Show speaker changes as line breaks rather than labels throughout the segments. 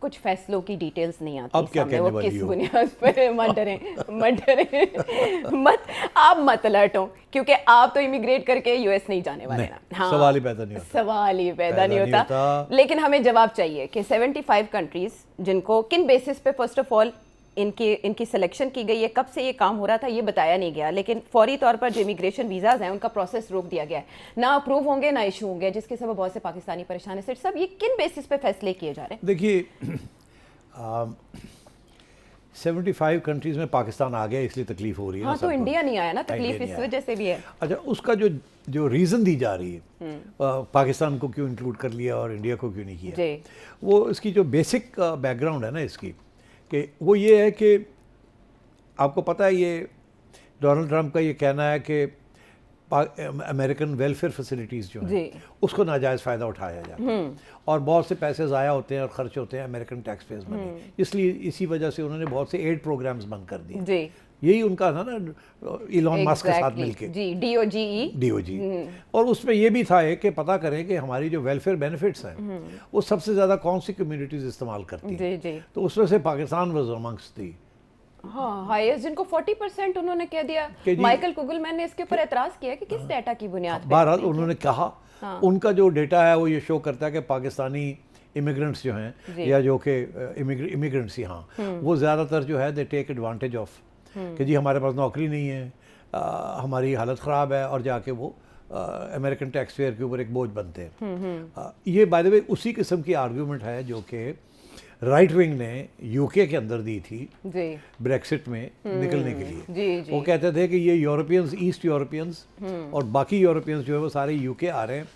कुछ फैसलों की डिटेल्स नहीं आती
अब क्या
सामने,
कहने
वो
वाली
किस
हो?
बुनियाद पर मत डरें, मत डरें, आप मत लटो, क्योंकि आप तो इमिग्रेट करके यूएस नहीं जाने वाले
नहीं,
ना।
सवाल ही पैदा नहीं होता।
सवाल ही पैदा नहीं होता। लेकिन हमें जवाब चाहिए कि 75 कंट्रीज जिनको किन बेसिस पे फर्स्ट ऑफ ऑल इनकी सिलेक्शन की गई है, कब से ये काम हो रहा था ये बताया नहीं गया, लेकिन फौरी तौर पर जो इमिग्रेशन वीज़ाज हैं उनका प्रोसेस रोक दिया गया है, ना अप्रूव होंगे ना इशू होंगे, जिसके सबब बहुत से पाकिस्तानी परेशान है। सर सब ये किन बेसिस पे फैसले किए जा रहे हैं?
देखिए 75 कंट्रीज़ में पाकिस्तान आ गया इसलिए तकलीफ हो रही है।
हाँ, तो इंडिया नहीं आया ना, तकलीफ इस वजह से भी है।
अच्छा, उसका जो रीज़न दी जा रही है पाकिस्तान को क्यों इंक्लूड कर लिया और इंडिया को क्यों नहीं किया, वो इसकी जो बेसिक बैकग्राउंड है ना इसकी, कि वो ये है कि आपको पता है ये डोनाल्ड ट्रंप का ये कहना है कि अमेरिकन वेलफेयर फैसिलिटीज़ जो हैं उसको नाजायज़ फ़ायदा उठाया जाता है और बहुत से पैसे ज़ाया होते हैं और ख़र्च होते हैं अमेरिकन टैक्स पेयर्स मनी, इसलिए इसी वजह से उन्होंने बहुत से एड प्रोग्राम्स बंद कर दिए। यही उनका था ना इलॉन मस्क के साथ मिलके, DOGE, और उसमें ये भी था कि पता करें कि हमारी जो वेलफेयर बेनिफिट्स हैं वो सबसे ज़्यादा कौन सी कम्युनिटीज़ इस्तेमाल करती हैं, तो उसमें से पाकिस्तान वाज अमंग्स्ट दी।
हाँ, हाईएस्ट, जिनको 40% उन्होंने कह दिया। माइकल कुगलमैन ने इसके ऊपर एतराज़ किया कि किस डेटा की बुनियाद पे।
बहरहाल उन्होंने कहा उनका जो डेटा है वो ये शो करता है कि पाकिस्तानी इमिग्रेंट्स जो हैं या जो कि इमिग्रेंट्स यहाँ वो ज़्यादातर जो है दे टेक एडवांटेज ऑफ कि जी हमारे पास नौकरी नहीं है, हमारी हालत ख़राब है, और जाके वो अमेरिकन टैक्स पेयर के ऊपर एक बोझ बनते हैं। ये बाय द वे उसी किस्म की आर्ग्यूमेंट है जो कि राइट विंग ने यूके के अंदर दी थी ब्रेक्सिट में निकलने के लिए। वो कहते थे कि ये यूरोपियंस, ईस्ट यूरोपियंस और बाकी यूरोपियंस जो है वो सारे यूके आ रहे हैं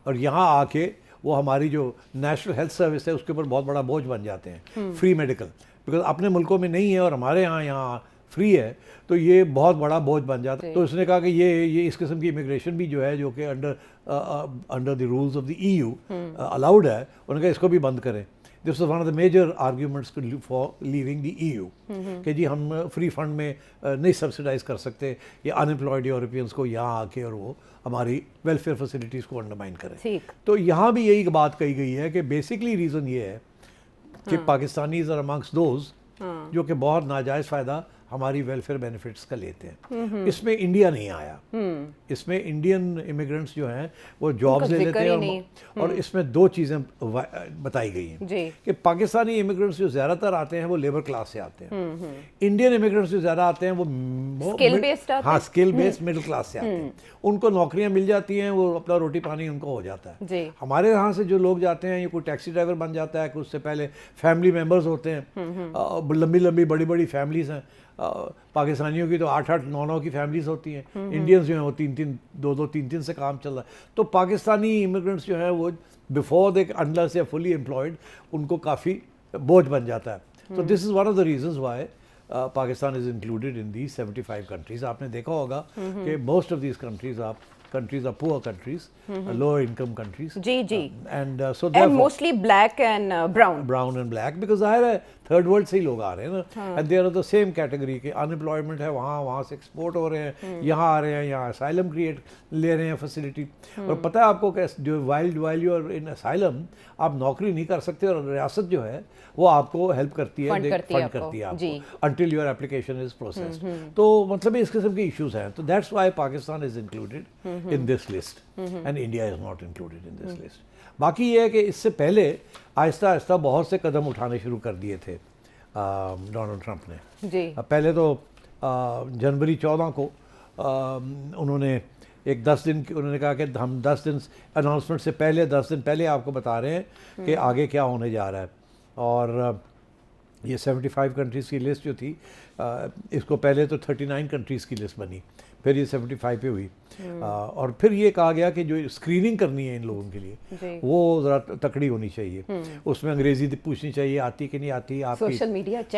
और यहाँ आके वो हमारी जो नेशनल हेल्थ सर्विस है उसके ऊपर बहुत बड़ा बोझ बन जाते हैं। फ्री मेडिकल, बिकॉज अपने मुल्कों में नहीं है और हमारे यहाँ फ्री है, तो ये बहुत बड़ा बोझ बन जाता है। तो उसने कहा कि ये इस किस्म की इमिग्रेशन भी जो है जो कि under the rules of the EU allowed है, उन्होंने कहा इसको भी बंद करें। This was one of the major arguments for leaving the EU कि जी हम फ्री फंड में नहीं सब्सिडाइज कर सकते ये अनएम्प्लॉयड यूरोपियंस को यहाँ आके और वो हमारी वेलफेयर फैसिलिटीज़ को अंडरमाइन करें। तो यहाँ भी यही बात कही गई है कि बेसिकली रीज़न ये है कि पाकिस्तानीज आर अमंग्स दोज जो कि बहुत नाजायज़ फ़ायदा हमारी वेलफेयर बेनिफिट्स का लेते हैं। इसमें इंडिया नहीं आया, इसमें इंडियन इमिग्रेंट्स जो हैं वो जॉब्स ले लेते हैं और इसमें दो चीज़ें बताई गई हैं कि पाकिस्तानी इमिग्रेंट्स जो ज़्यादातर आते हैं वो लेबर क्लास से आते हैं, इंडियन इमिग्रेंट्स जो ज़्यादा आते हैं वो स्किल बेस्ड मिडिल क्लास से आते हैं, उनको नौकरियाँ मिल जाती हैं, वो अपना रोटी पानी उनको हो जाता है। हमारे यहाँ से जो लोग जाते हैं ये कोई टैक्सी ड्राइवर बन जाता है, कुछ उससे पहले फैमिली मेम्बर्स होते हैं, लंबी लंबी बड़ी बड़ी फैमिलीज हैं। पाकिस्तानियों की तो 8-8, 9-9 की फैमिलीज होती हैं, इंडियंस जो हैं वो 3-3, 2-2, 3-3 से काम चल रहा है। तो पाकिस्तानी इमिग्रेंट्स जो हैं वो बिफोर दे अनलेस या फुली एम्प्लॉयड उनको काफ़ी बोझ बन जाता है। तो this is one of the reasons why Pakistan is included in the 75 countries. आपने देखा होगा कि most of these countries are poor countries, lower income countries. And so
and mostly black and
brown and black, because ज़ाहिर है third world से ही लोग आ रहे हैं ना, and they are the same category के अनएम्प्लॉयमेंट है वहाँ से एक्सपोर्ट हो रहे हैं, यहाँ आ रहे हैं, यहाँ असाइलम क्रिएट ले रहे हैं फैसिलिटी। और पता है आपको कि जो while you are in asylum आप नौकरी नहीं कर सकते और रियासत जो है वो आपको हेल्प करती है, फंड करती है आपको until your application is processed. तो मतलब इस किस्म के इश्यूज हैं, तो that's why Pakistan is included in this list and India is not included in this list. बाकी ये है कि इससे पहले आहिस्ता आहिस्ता बहुत से कदम उठाने शुरू कर दिए थे डोनाल्ड ट्रंप ने। पहले तो जनवरी 14 को उन्होंने एक 10 दिन उन्होंने कहा कि हम 10 दिन अनाउंसमेंट से पहले 10 दिन पहले आपको बता रहे हैं कि आगे क्या होने जा रहा है। और ये 75 कंट्रीज़ की लिस्ट जो थी इसको पहले तो 39 कंट्रीज़ की लिस्ट बनी, फिर ये 75 पे हुई। और फिर ये कहा गया कि जो स्क्रीनिंग करनी है इन लोगों के लिए वो ज़रा तकड़ी होनी चाहिए, उसमें अंग्रेज़ी पूछनी चाहिए आती कि नहीं आती, आपकी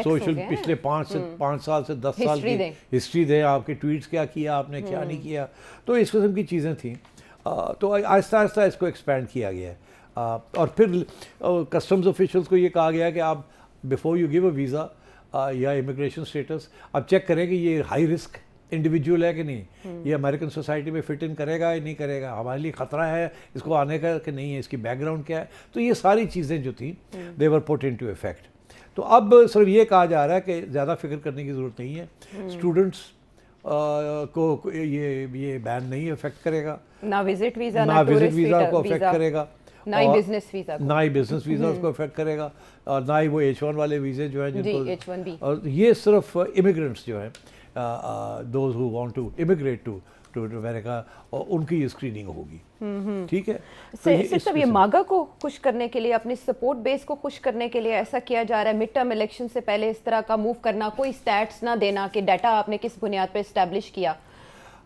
सोशल पिछले 5 साल से 10 साल की हिस्ट्री दें, आपके ट्वीट्स क्या किया आपने, क्या नहीं किया। तो इस किस्म की चीज़ें थी। तो आहिस्ता आहिस्ता इसको एक्सपेंड किया गया है। और फिर कस्टम्स ऑफिशल्स को ये कहा गया कि आप before you give a visa या इमिग्रेशन स्टेटस आप चेक करें कि ये हाई रिस्क इंडिविजुअल है कि नहीं, ये अमेरिकन सोसाइटी में फिट इन करेगा या नहीं करेगा, हमारे लिए ख़तरा है इसको आने का कि नहीं है, इसकी बैकग्राउंड क्या है। तो ये सारी चीज़ें जो थी दे वर पुट इनटू इफेक्ट। तो अब सिर्फ ये कहा जा रहा है कि ज़्यादा फिक्र करने की ज़रूरत नहीं है, स्टूडेंट्स को ये बैन नहीं इफेक्ट करेगा,
ना विजिट वीज़ा
ना विजिट वीज़ा को अफेक्ट करेगा,
ना ही बिजनेस वीज़ा को,
ना ही बिजनेस वीज़ा उसको अफेक्ट करेगा, और ना ही वो H1 वाले वीज़े जो हैं जिनको
H1B।
और ये सिर्फ इमिग्रेंट्स जो हैं those who want to immigrate to America, और उनकी ये स्क्रीनिंग होगी। ठीक है।
सिर्फ ये मागा को खुश करने के लिए, अपनी सपोर्ट बेस को खुश करने के लिए ऐसा किया जा रहा है, मिड टर्म इलेक्शन से पहले इस तरह का मूव करना, कोई स्टैट्स ना देना कि डाटा आपने किस बुनियाद पर इस्टेब्लिश किया।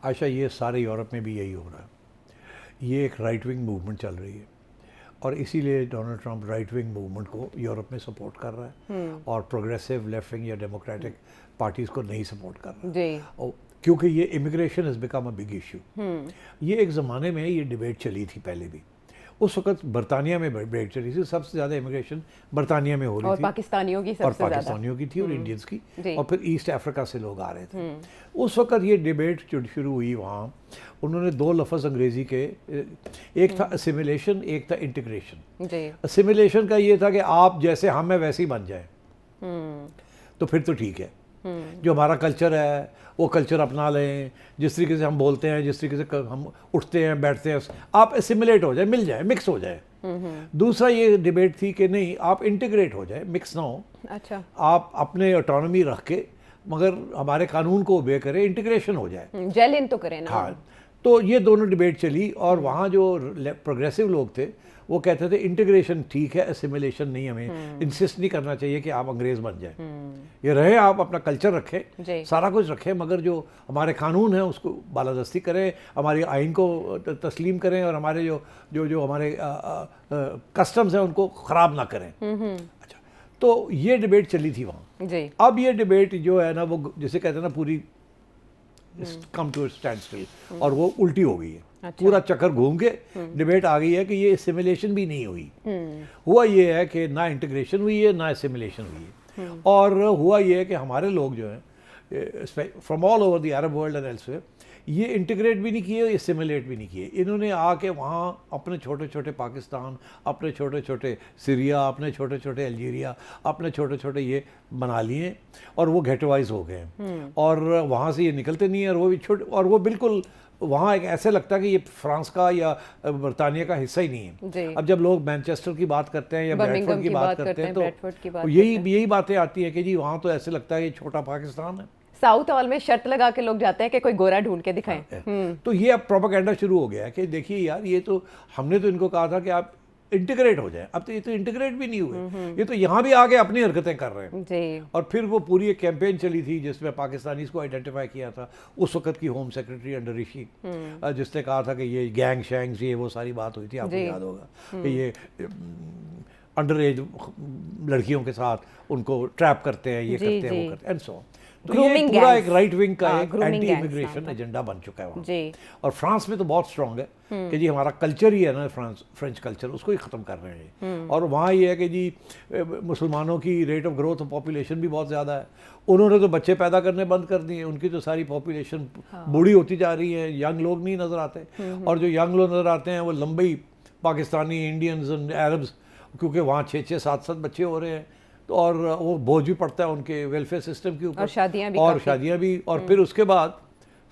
आशा, ये सारे यूरोप में भी यही हो रहा है, ये एक राइट विंग मूवमेंट चल रही है, और इसीलिए Donald Trump right wing movement को यूरोप में सपोर्ट कर रहा है, और प्रोग्रेसिव लेफ्ट विंग या डेमोक्रेटिक पार्टीज़ को नहीं सपोर्ट कर रहा है। और क्योंकि ये immigration has become a big issue. ये एक ज़माने में ये डिबेट चली थी पहले भी, उस वक्त बरतानिया में डिबेट चली थी, सबसे ज़्यादा इमिग्रेशन बरतानिया में हो रही थी,
पाकिस्तानियों की
और पाकिस्तानियों की थी और इंडियंस की, और फिर ईस्ट अफ्रीका से लोग आ रहे थे। उस वक्त ये डिबेट जो शुरू हुई वहाँ, उन्होंने दो लफ्ज़ अंग्रेज़ी के, एक था असिमिलेशन, एक था इंटीग्रेशन। असिमिलेशन का ये था कि आप जैसे हम हैं वैसे ही बन जाए, तो फिर तो ठीक है, जो हमारा कल्चर है वो कल्चर अपना लें, जिस तरीके से हम बोलते हैं, जिस तरीके से हम उठते हैं बैठते हैं, आप एसिमिलेट हो जाए, मिल जाए, मिक्स हो जाए। दूसरा ये डिबेट थी कि नहीं, आप इंटीग्रेट हो जाए, मिक्स ना हो।
अच्छा,
आप अपने ऑटोनॉमी रख के मगर हमारे कानून को ओबे करें, इंटीग्रेशन हो जाए,
जेल इन तो करें ना।
हाँ, तो ये दोनों डिबेट चली, और वहाँ जो प्रोग्रेसिव लोग थे वो कहते थे इंटीग्रेशन ठीक है, असिमिलेशन नहीं, हमें इंसिस्ट नहीं करना चाहिए कि आप अंग्रेज बन जाए, ये रहे, आप अपना कल्चर रखें, सारा कुछ रखें, मगर जो हमारे कानून हैं उसको बालादस्ती करें, हमारी आइन को तस्लीम करें, और हमारे जो हमारे कस्टम्स हैं उनको ख़राब ना करें। अच्छा, तो ये डिबेट चली थी वहाँ। अब ये डिबेट जो है ना, वो जिसे कहते हैं ना पूरी कम टू स्टैंड स्टिल, और वो उल्टी हो गई है। अच्छा। पूरा चक्कर घूम के डिबेट आ गई है कि ये एसिमिलेशन भी नहीं हुई, हुआ ये है कि ना इंटीग्रेशन हुई है ना एसिमिलेशन हुई है, और हुआ ये है कि हमारे लोग जो हैं from all over the Arab world and elsewhere, ये इंटीग्रेट भी नहीं किए, एसिमिलेट भी नहीं किए, इन्होंने आके वहाँ अपने छोटे छोटे पाकिस्तान, अपने छोटे छोटे सीरिया, अपने छोटे छोटे अल्जीरिया, अपने छोटे छोटे ये बना लिए, और वो गेटोवाइज हो गए, और वहाँ से ये निकलते नहीं हैं, और वो भी छोटे, और वो बिल्कुल वहाँ एक ऐसे लगता है कि ये फ्रांस का या बरतानिया का हिस्सा ही नहीं है। अब जब लोग मैनचेस्टर की बात करते हैं या ब्रैडफोर्ड की बात करते हैं, तो यही बातें आती हैं कि जी वहाँ तो ऐसे लगता है ये छोटा पाकिस्तान है।
साउथ हॉल में शर्त लगा के लोग जाते हैं कि कोई गोरा ढूंढ के दिखाएं।
तो ये अब प्रोपेगेंडा शुरू हो गया है कि देखिए यार, ये तो हमने तो इनको कहा था कि आप इंटीग्रेट हो जाए, अब तो ये तो इंटीग्रेट भी नहीं हुए, ये तो यहाँ भी आगे अपनी हरकतें कर रहे हैं
जी।
और फिर वो पूरी एक कैंपेन चली थी जिसमें पाकिस्तानीज़ को आइडेंटिफाई किया था उस वक्त की होम सेक्रेटरी अंडर ऋषि, जिसने कहा था कि ये गैंग शैंग्स, ये वो सारी बात हुई थी, आपको याद होगा कि ये अंडर एज लड़कियों के साथ उनको ट्रैप करते हैं, ये करते हैं, वो करते हैं, एंड सो। तो ये पूरा एक राइट विंग का एक एंटी इमिग्रेशन एजेंडा बन चुका है वहाँ। और फ्रांस में तो बहुत स्ट्रांग है कि जी हमारा कल्चर ही है ना, फ्रेंच कल्चर, उसको ही ख़त्म कर रहे हैं। और वहाँ ये है कि जी मुसलमानों की rate of growth of population भी बहुत ज़्यादा है, उन्होंने तो बच्चे पैदा करने बंद कर दिए, उनकी तो सारी पॉपुलेशन बूढ़ी होती जा रही है, यंग लोग नहीं नज़र आते, और जो यंग लोग नज़र आते हैं वो लंबी पाकिस्तानी, इंडियंस एंड अरब्स, क्योंकि वहाँ 6-6, 7-7 बच्चे हो रहे हैं, तो और वो बोझ भी पड़ता है उनके वेलफेयर सिस्टम के ऊपर, और शादियाँ भी। और फिर उसके बाद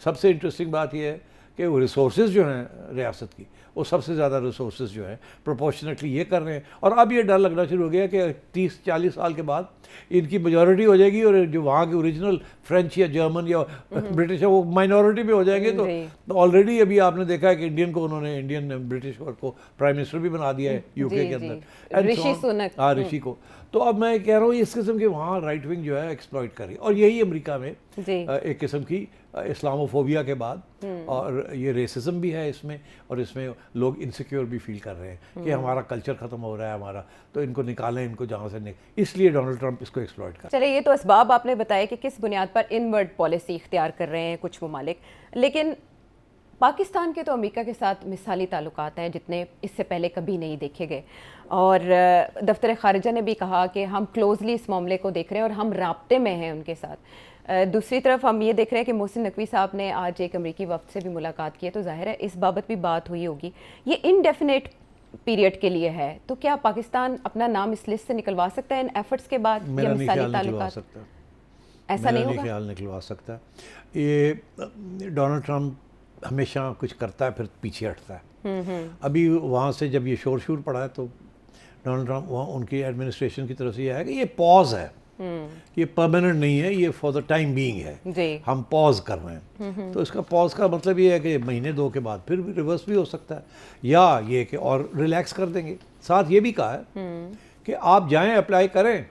सबसे इंटरेस्टिंग बात यह है कि वो रिसोर्सेज जो हैं रियासत की, वो सबसे ज़्यादा रिसोर्सेज जो हैं प्रोपोर्शनेटली ये कर रहे हैं। और अब ये डर लगना शुरू हो गया कि 30-40 साल के बाद इनकी मेजॉरिटी हो जाएगी, और जो वहाँ के ओरिजिनल फ्रेंच या जर्मन या ब्रिटिश है वो माइनॉरिटी में हो जाएंगे। तो ऑलरेडी अभी आपने देखा है कि इंडियन को उन्होंने, इंडियन ब्रिटिश को प्राइम मिनिस्टर भी बना दिया है यूके के अंदर,
ऋषि सुनक।
हाँ, ऋषि को। तो अब मैं कह रहा हूँ इस किस्म के वहाँ राइट विंग जो है एक्सप्लॉइट कर रही है, और यही अमेरिका में एक किस्म की इस्लामोफोबिया के बाद, और ये रेसिज्म भी है इसमें, और इसमें लोग इनसिक्योर भी फील कर रहे हैं कि हमारा कल्चर ख़त्म हो रहा है हमारा, तो इनको निकालें, इनको जहाँ से इसलिए डोनाल्ड ट्रंप इसको एक्सप्लॉइट कर।
चलिए, ये तो असबाब आपने बताया कि किस बुनियाद पर इनवर्ड पॉलिसी इख्तियार कर रहे हैं कुछ ममालिक, लेकिन पाकिस्तान के तो अमेरिका के साथ मिसाली ताल्लुकात हैं जितने इससे पहले कभी नहीं देखे गए, और दफ्तर ख़ारिजा ने भी कहा कि हम क्लोजली इस मामले को देख रहे हैं और हम राब्ते में हैं उनके साथ। दूसरी तरफ हम ये देख रहे हैं कि मोहसिन नकवी साहब ने आज एक अमेरिकी वफ्द से भी मुलाकात की है, तो जाहिर है इस बाबत भी बात हुई होगी। ये इनडेफिनेट पीरियड के लिए है, तो क्या पाकिस्तान अपना नाम इस लिस्ट से निकलवा सकता है इन एफर्ट्स के बाद?
मेरा नहीं ख्याल निकलवा सकता,
ऐसा नहीं होगा,
ख्याल निकलवा सकता। ये डोनाल्ड ट्रंप हमेशा कुछ करता है फिर पीछे हटता है। अभी वहाँ से जब ये शोर शोर पड़ा है तो डोनाल्ड ट्रंप वहाँ उनकी एडमिनिस्ट्रेशन की तरफ से ये है कि ये पॉज है, ये परमानेंट नहीं है, ये फॉर द टाइम बीइंग है
जी।
हम पॉज कर रहे हैं। तो इसका पॉज का मतलब ये है कि महीने दो के बाद फिर रिवर्स भी हो सकता है, या ये कि और रिलैक्स कर देंगे। साथ ये भी कहा है कि आप जाएं अप्लाई करें,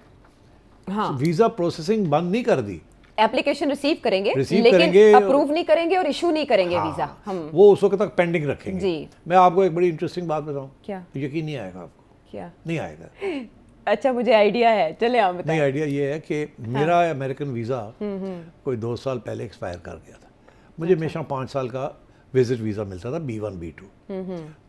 हाँ,
वीज़ा प्रोसेसिंग बंद नहीं कर दी,
एप्लीकेशन रिसीव करेंगे
रिसीव करेंगे,
अप्रूव नहीं करेंगे और इशू नहीं करेंगे वीजा, हम
वो उस वक्त तक पेंडिंग रखेंगे
जी।
मैं आपको एक बड़ी इंटरेस्टिंग बात बताऊं,
क्या?
यकीन नहीं आएगा आपको,
क्या
नहीं आएगा।
अच्छा, मुझे आइडिया है, चले आप बताएं।
नहीं, आइडिया ये है कि मेरा अमेरिकन वीज़ा कोई 2 साल पहले एक्सपायर कर गया था। मुझे हमेशा 5 साल का विजिट वीज़ा मिलता था, B1 B2,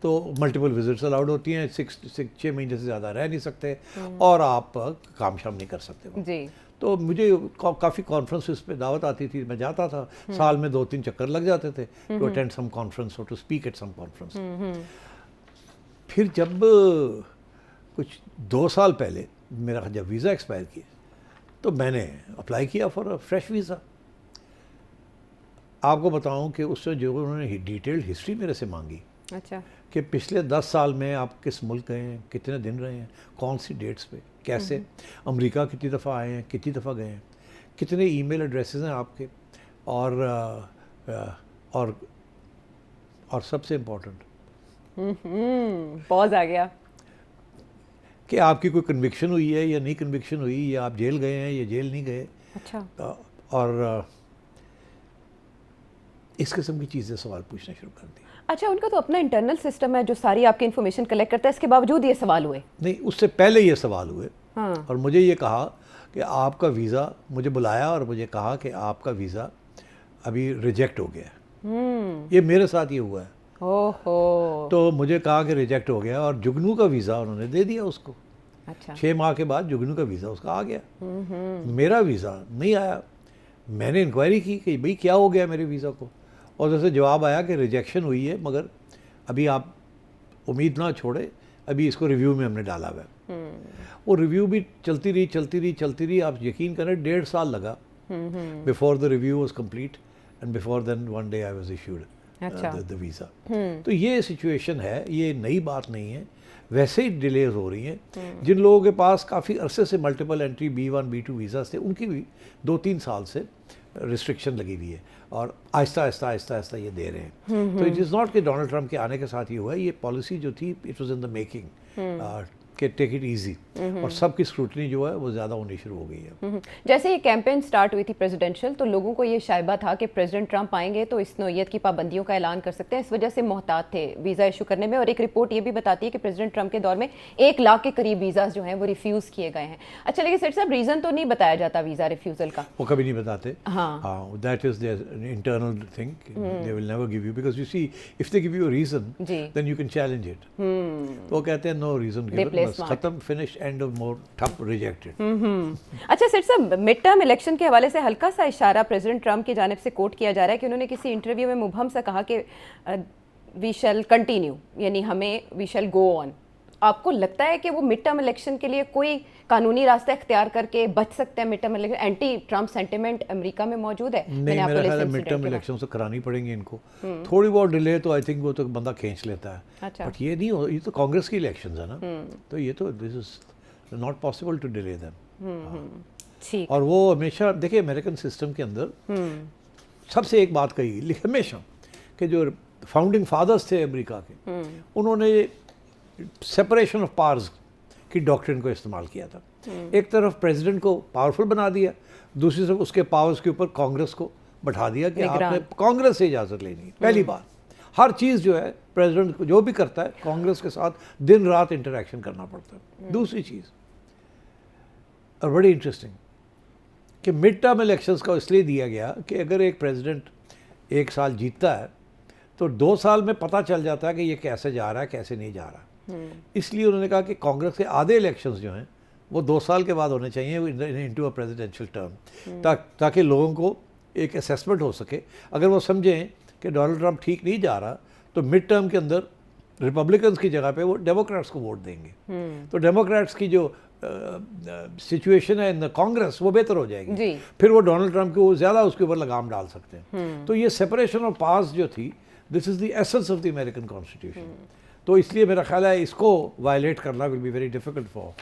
तो मल्टीपल विजिट्स अलाउड होती हैं, 6 महीने से ज़्यादा रह नहीं सकते और आप काम शाम नहीं कर सकते वहाँ।
जी।
तो मुझे काफ़ी कॉन्फ्रेंसेस पे दावत आती थी, मैं जाता था, साल में 2-3 चक्कर लग जाते थे टू अटेंड सम कॉन्फ्रेंस और to speak at some conference. फिर जब कुछ 2 साल पहले मेरा जब वीज़ा एक्सपायर किया तो मैंने अप्लाई किया फॉर अ फ्रेश वीज़ा। आपको बताऊं कि उससे जो उन्होंने डिटेल्ड हिस्ट्री मेरे से मांगी,
अच्छा,
कि पिछले 10 साल में आप किस मुल्क गए हैं, कितने दिन रहे हैं, कौन सी डेट्स पे, कैसे, अमेरिका कितनी दफ़ा आए हैं, कितनी दफ़ा गए हैं, कितने ईमेल एड्रेसेस हैं आपके, और सबसे इम्पोर्टेंट
पॉज आ गया
कि आपकी कोई कन्विक्शन हुई है या नहीं कन्विक्शन हुई, या आप जेल गए हैं या जेल नहीं गए।
अच्छा,
और इस किस्म की चीज़ें सवाल पूछना शुरू कर दी।
अच्छा, उनका तो अपना इंटरनल सिस्टम है जो सारी आपकी इन्फॉर्मेशन कलेक्ट करता है, इसके बावजूद ये सवाल हुए?
नहीं, उससे पहले ये सवाल हुए।
हाँ।
और मुझे ये कहा कि आपका वीज़ा, मुझे बुलाया और मुझे कहा कि आपका वीज़ा अभी रिजेक्ट हो गया है। ये मेरे साथ ये हुआ है।
ओहो।
तो मुझे कहा कि रिजेक्ट हो गया, और जुगनू का वीज़ा उन्होंने दे दिया उसको।
अच्छा,
6 माह के बाद जुगनू का वीज़ा उसका आ गया, मेरा वीज़ा नहीं आया। मैंने इंक्वायरी की कि भाई क्या हो गया मेरे वीज़ा को, और जैसे जवाब आया कि रिजेक्शन हुई है, मगर अभी आप उम्मीद ना छोड़े, अभी इसको रिव्यू में हमने डाला हुआ है। वो रिव्यू भी चलती रही, आप यकीन करें 1.5 साल लगा before the review was complete, and before then one day I was issued the visa. तो ये सिचुएशन है, ये नई बात नहीं है, वैसे ही डिलेज हो रही हैं। जिन लोगों के पास काफ़ी अरसे से multiple entry B1 B2 visas थे, उनकी भी 2-3 साल से रिस्ट्रिक्शन लगी हुई है, और आहिस्ता ये दे रहे हैं। तो इट इज़ नॉट कि डोनाल्ड ट्रंप के आने के साथ ये हुआ है, ये पॉलिसी जो थी it was in the making कि टेक इट इजी, और सबकी स्क्रूटनी जो है वो ज़्यादा होनी शुरू हो गई है।
जैसे ये कैंपेन स्टार्ट हुई थी प्रेसिडेंशियल, तो लोगों को ये शायबा था कि प्रेसिडेंट ट्रंप आएंगे तो इस नौयत की पाबंदियों का ऐलान कर सकते हैं, इस वजह से मोहतात थे वीज़ा इशू करने में। और एक रिपोर्ट ये भी बताती है कि प्रेसिडेंट ट्रंप के दौर में 1 लाख के करीब वीज़ा जो हैं वो रिफ्यूज़ किए गए हैं। अच्छा, लेकिन सेठ साहब, रीज़न तो नहीं बताया जाता वीज़ा रिफ्यूज़ल का?
वो कभी नहीं बताते।
हाँ,
that is their internal thing, they will never give you, because you see if they give you a reason then you can challenge it. तो वो कहते हैं नो रीजन गिवन, बस खत्म, फिनिश, एंड ऑफ, मोर ठप, रिजेक्टेड।
अच्छा सेठ साहब, मिड टर्म इलेक्शन के हवाले से हल्का सा इशारा प्रेसिडेंट ट्रंप की जानिब से कोट किया जा रहा है कि उन्होंने किसी इंटरव्यू में मुबहम सा कहा कि वी शैल कंटिन्यू, यानी हमें वी शैल गो ऑन। आपको लगता है कि वो मिड टर्म इलेक्शन के लिए कोई कानूनी रास्ता इख्तियार करके बच सकते हैं? Mid term election, anti Trump sentiment America में मौजूद है।
नहीं, मेरा ख्याल है मिड टर्म इलेक्शन तो करानी पड़ेंगी इनको। थोड़ी बहुत डिले तो आई थिंक वो तो बंदा खींच लेता है।
अच्छा।
बट ये नहीं हो, ये तो कांग्रेस की इलेक्शन है ना, तो ये तो this is not possible to delay them.
ठीक।
और वो हमेशा देखिए अमेरिकन सिस्टम के अंदर सबसे एक बात कही हमेशा कि जो फाउंडिंग फादर्स थे अमेरिका के, उन्होंने सेपरेशन ऑफ पावर्स की डॉक्ट्रिन को इस्तेमाल किया था। एक तरफ प्रेसिडेंट को पावरफुल बना दिया, दूसरी तरफ उसके पावर्स के ऊपर कांग्रेस को बैठा दिया कि आपने कांग्रेस से इजाज़त लेनी है। पहली बार हर चीज़ जो है प्रेसिडेंट जो भी करता है कांग्रेस के साथ दिन रात इंटरेक्शन करना पड़ता है। दूसरी चीज़ और बड़ी इंटरेस्टिंग कि मिड टर्म इलेक्शंस का इसलिए दिया गया कि अगर एक प्रेसिडेंट 1 साल जीतता है तो 2 साल में पता चल जाता है कि ये कैसे जा रहा है, कैसे नहीं जा रहा। इसलिए उन्होंने कहा कि कांग्रेस के आधे इलेक्शंस जो हैं वो 2 साल के बाद होने चाहिए इनटू अ प्रेसिडेंशियल टर्म, ताकि लोगों को एक असेसमेंट हो सके। अगर वो समझें कि डोनाल्ड ट्रंप ठीक नहीं जा रहा तो मिड टर्म के अंदर रिपब्लिकन्स की जगह पे वो डेमोक्रेट्स को वोट देंगे, तो डेमोक्रेट्स की जो सिचुएशन है इन द कांग्रेस वो बेहतर हो जाएगी, फिर वो डोनाल्ड ट्रंप को ज़्यादा उसके ऊपर लगाम डाल सकते हैं। तो ये सेपरेशन ऑफ पावर्स जो थी, this is the essence of the American constitution. तो इसलिए मेरा ख्याल है इसको वायलेट करना will be very difficult for